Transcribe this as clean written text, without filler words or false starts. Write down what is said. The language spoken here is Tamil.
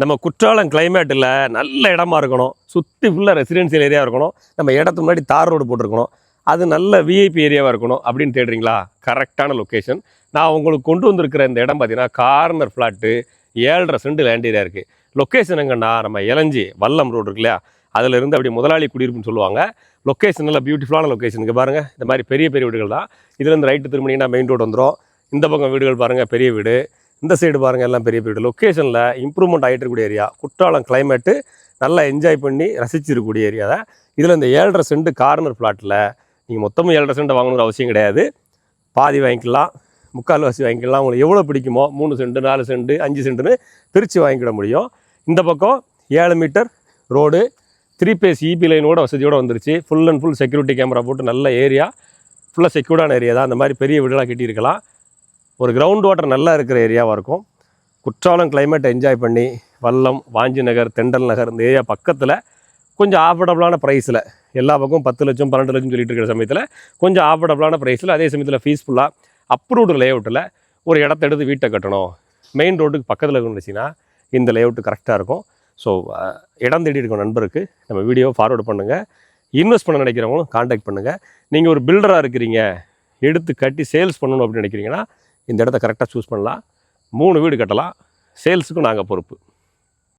நம்ம குற்றாலம் கிளைமேட்டில் நல்ல இடமா இருக்கணும், சுற்றி ஃபுல்லாக ரெசிடென்சியல் ஏரியா இருக்கணும், நம்ம இடத்துக்கு முன்னாடி தார் ரோடு போட்டிருக்கணும், அது நல்ல விஐபி ஏரியாவாக இருக்கணும் அப்படின்னு தேடுறீங்களா? கரெக்டான லொக்கேஷன். நான் உங்களுக்கு கொண்டு வந்திருக்கிற இந்த இடம் பார்த்தீங்கன்னா corner flat 7.5 cent land area இருக்குது. லொக்கேஷன் எங்கன்னா நம்ம இளஞ்சி வல்லம் ரோடு இருக்கு இல்லையா, அதில் இருந்து அப்படி முதலாளி குடியிருப்புன்னு சொல்லுவாங்க. லொக்கேஷன் நல்ல பியூட்டிஃபுல்லான லொக்கேஷன். இங்கே பாருங்கள், இந்த மாதிரி பெரிய பெரிய வீடுகள் தான். இதுலேருந்து ரைட்டு திரும்பினீங்கன்னா மெயின் ரோடு வந்துடும். இந்த பக்கம் வீடுகள் பாருங்கள், பெரிய வீடு. இந்த சைடு பாருங்கள், எல்லாம் பெரிய வீடு. லொக்கேஷனில் இம்ப்ரூவ்மெண்ட் ஆகிட்டு இருக்கக்கூடிய ஏரியா. குற்றாலம் கிளைமேட்டு நல்லா என்ஜாய் பண்ணி ரசிச்சிருக்கக்கூடிய ஏரியா தான். இதில் இந்த 7.5 சென்ட் கார்னர் ஃப்ளாட்டில் நீங்கள் மொத்தமும் 7.5 சென்ட் வாங்கணுங்கிற அவசியம் கிடையாது. பாதி வாங்கிக்கலாம், முக்கால்வாசி வாங்கிக்கலாம். உங்களுக்கு எவ்வளோ பிடிக்குமோ 3 சென்ட் 4 சென்ட் 5 சென்ட்டுன்னு பிரித்து வாங்கிக்கிட முடியும். இந்த பக்கம் 7 மீட்டர் ரோடு, 3 பேஸ் இபி லைனோட வசதியோடு வந்துருச்சு. Full and full security camera போட்டு நல்ல ஏரியா, ஃபுல்லாக செக்யூர்டான ஏரியா தான். அந்த மாதிரி பெரிய வீடுலாம் கட்டியிருக்கலாம். ஒரு கிரவுண்ட் வாட்டர் நல்லா இருக்கிற ஏரியாவாக இருக்கும். குற்றாலம் கிளைமேட் என்ஜாய் பண்ணி வல்லம், வாஞ்சி நகர், தெண்டல் நகர் இந்த ஏரியா பக்கத்தில் கொஞ்சம் ஆஃபர்டபுளான ப்ரைஸில், எல்லா பக்கம் 10 லட்சம் 12 லட்சம் சொல்லிட்டு இருக்கிற சமயத்தில் கொஞ்சம் ஆஃபர்டபுளான ப்ரைஸில், அதே சமயத்தில் பீஸ்ஃபுல்லாக அப்ரூவ்டு லேஅவுட்டில் ஒரு இடத்த எடுத்து வீட்டை கட்டணும், மெயின் ரோட்டுக்கு பக்கத்தில் இருந்துச்சுன்னா இந்த லேஅவுட்டு கரெக்டாக இருக்கும். ஸோ இடம் தேடி இருக்க நண்பருக்கு நம்ம வீடியோவை ஃபார்வர்டு பண்ணுங்கள். இன்வெஸ்ட் பண்ண நினைக்கிறவங்களும் காண்டாக்ட் பண்ணுங்கள். நீங்கள் ஒரு பில்டராக இருக்கிறீங்க, எடுத்து கட்டி சேல்ஸ் பண்ணணும் அப்படின்னு நினைக்கிறீங்கன்னா இந்த இடத்த கரெக்டாக சூஸ் பண்ணலாம். 3 வீடு கட்டலாம். சேல்ஸுக்கும் நாங்கள் பொறுப்பு.